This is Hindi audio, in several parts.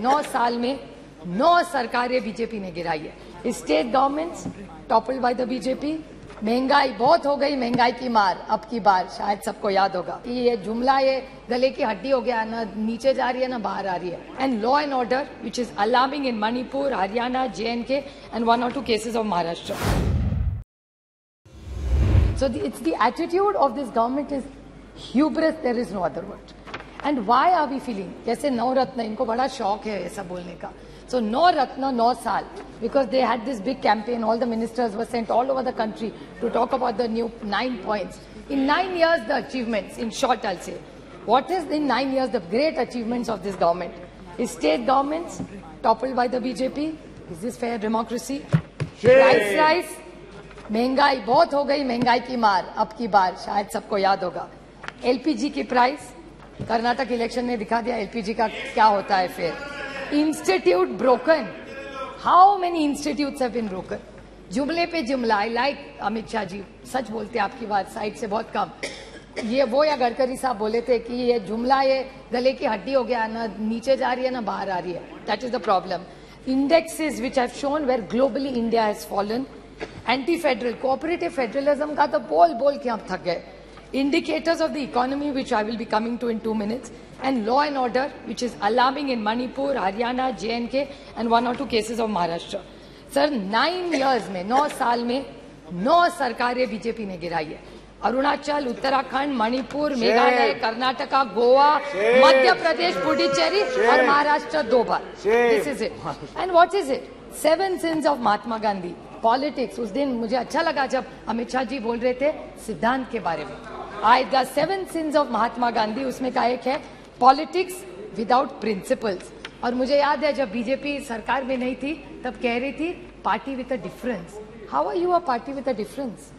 9 साल में 9 सरकारें बीजेपी ने गिराई है। State governments toppled by the BJP. महंगाई बहुत हो गई, महंगाई की मार अब की बार शायद सबको याद होगा कि ये जुमला ये गले की हड्डी हो गया, ना नीचे जा रही है ना बाहर आ रही है। And law and order which is alarming in Manipur, Haryana, JNK and 1 or 2 cases of Maharashtra. So it's the attitude of this government is hubris, there is no other word. And why are we feeling? जैसे 9 रत्न, इनको बड़ा शौक है ऐसा बोलने का. So 9 रत्न 9 साल, because they had this big campaign, all the ministers were sent all over the country to talk about the new 9 points. In 9 years, the achievements, in short I'll say, what is in 9 years the great achievements of this government? State governments toppled by the BJP. Is this fair democracy? Price rise. महंगाई बहुत हो गई, महंगाई की मार अब की बार शायद सबको याद होगा। LPG की प्राइस, कर्नाटक इलेक्शन ने दिखा दिया LPG का क्या होता है फिर। Institute broken, how many institutes have been broken. जुमले पे जुमला, आई लाइक अमित शाह जी, सच बोलते हैं आपकी बात साइड से बहुत कम। ये वो या गडकरी साहब बोले थे कि ये जुमला ये गले की हड्डी हो गया, ना नीचे जा रही है ना बाहर आ रही है। That is the problem. Indexes which have shown where globally India has fallen. Anti federal cooperative federalism का तो बोल बोल के हम थक गए। Indicators of the economy, which I will be coming to in 2 minutes, and law and order, which is alarming in Manipur, Haryana, JNK, and 1 or 2 cases of Maharashtra. Sir, 9 years में, 9 साल में 9 सरकारें बीजेपी ने गिराई है। अरुणाचल, उत्तराखंड, मणिपुर, मेघालय, कर्नाटका, गोवा, मध्य प्रदेश, पुडुचेरी और महाराष्ट्र 2 बार। This is it. And what is it? 7 sins of Mahatma Gandhi. Politics, उस दिन मुझे अच्छा लगा जब अमित शाह जी बोल रहे थे सिद्धांत के बारे में। I the 7 sins of Mahatma Gandhi, उसमें का एक है पॉलिटिक्स विदाउट प्रिंसिपल्स। और मुझे याद है जब बीजेपी सरकार में नहीं थी तब कह रही थी party with a difference. How are you a party with a difference?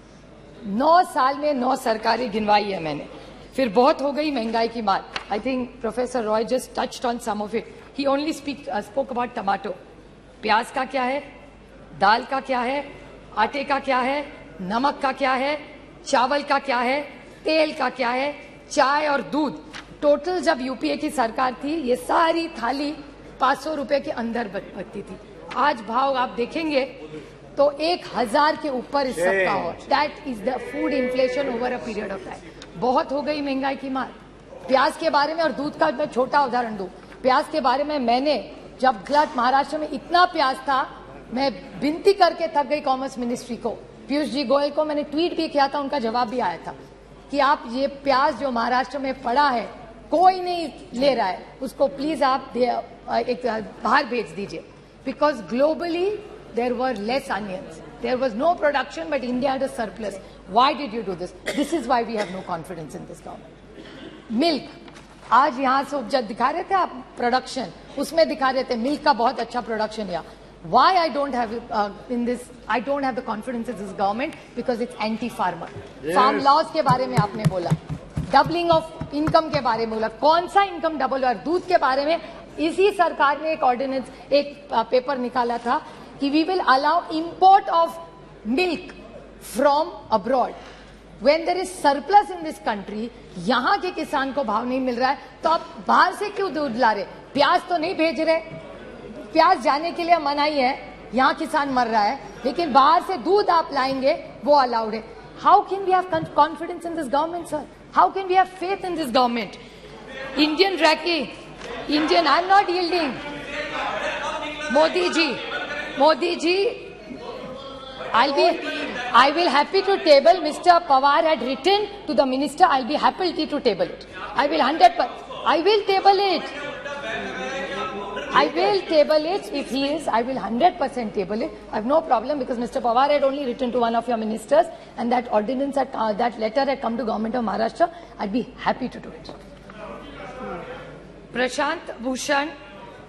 9 साल में 9 सरकारें गिनवाई है मैंने। फिर बहुत हो गई महंगाई की मार। I think professor Roy just touched on some of it. He only spoke about tomato. प्याज का क्या है, दाल का क्या है, आटे का क्या है, नमक का क्या है, चावल का क्या है, तेल का क्या है, चाय और दूध। टोटल जब यूपीए की सरकार थी ये सारी थाली 500 रुपए के अंदर बचती थी। आज भाव आप देखेंगे तो 1000 के ऊपर इस सब का हो। That is the food inflation over a period of time. बहुत हो गई महंगाई की मार। प्याज के बारे में और दूध का मैं छोटा उदाहरण दूं। प्याज के बारे में मैंने जब महाराष्ट्र में इतना प्याज था, मैं विनती करके थक गई कॉमर्स मिनिस्ट्री को, पीयूष जी गोयल को मैंने ट्वीट भी किया था, उनका जवाब भी आया था कि आप ये प्याज जो महाराष्ट्र में पड़ा है कोई नहीं ले रहा है, उसको प्लीज आप एक बाहर भेज दीजिए। Because globally there were less onions, there was no production but India had a surplus. Why did you do this? This is why we have no confidence in this government. Milk, आज यहाँ से जब दिखा रहे थे आप प्रोडक्शन, उसमें दिखा रहे थे मिल्क का बहुत अच्छा प्रोडक्शन है। Why I don't have I don't have the confidence in this government because it's anti-farmer. Yes. Farm laws के बारे में आपने बोला, डबलिंग ऑफ इनकम के बारे में बोला, कौन सा इनकम डबल हुआ? दूध के बारे में इसी सरकार ने एक ऑर्डिनेंस, एक पेपर निकाला था कि we will allow import of milk from abroad. When there is surplus in this country, यहाँ के किसान को भाव नहीं मिल रहा है तो आप बाहर से क्यों दूध ला रहे? प्याज तो नहीं भेज रहे, प्याज जाने के लिए मनाही है, यहाँ किसान मर रहा है, लेकिन बाहर से दूध आप लाएंगे वो अलाउड है। How can we have confidence in this government sir? How can we have faith in this government? Indian रैकी, Indian, I am not yielding. Modi ji, I will happy to table. Mr. Pawar had written to the minister. I'll be happy to table it. I will 100%. I will table it. I will table it if he is. I will 100% table it. I have no problem because Mr. Pawar had only written to one of your ministers, and that ordinance, that letter had come to government of Maharashtra. I'd be happy to do it. Prashant Bhushan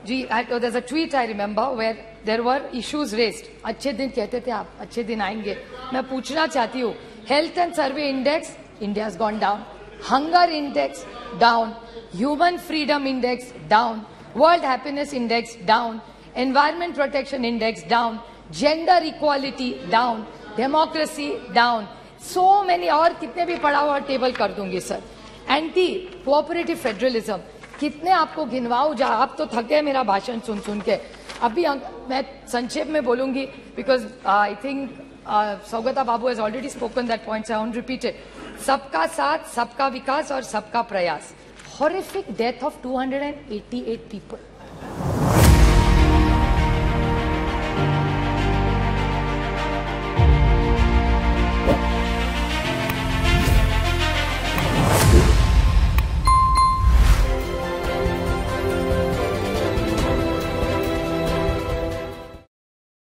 ji, there's a tweet I remember where there were issues raised. अच्छे दिन कहते थे आप, अच्छे दिन आएंगे। मैं पूछना चाहती हूँ, health and survey index India has gone down, hunger index down, human freedom index down, world happiness index down, environment protection index down, gender equality down, democracy down, so many और कितने भी पढ़ा हुआ टेबल कर दूंगी सर। एंटी कोऑपरेटिव फेडरलिज्म, कितने आपको गिनवाऊं जा, आप तो थके मेरा भाषण सुन सुन के। अभी मैं संक्षेप में बोलूंगी because I think Saugata babu has already spoken that points, I won't repeat it. सबका साथ, सबका विकास और सबका प्रयास। Horrific death of 288 people.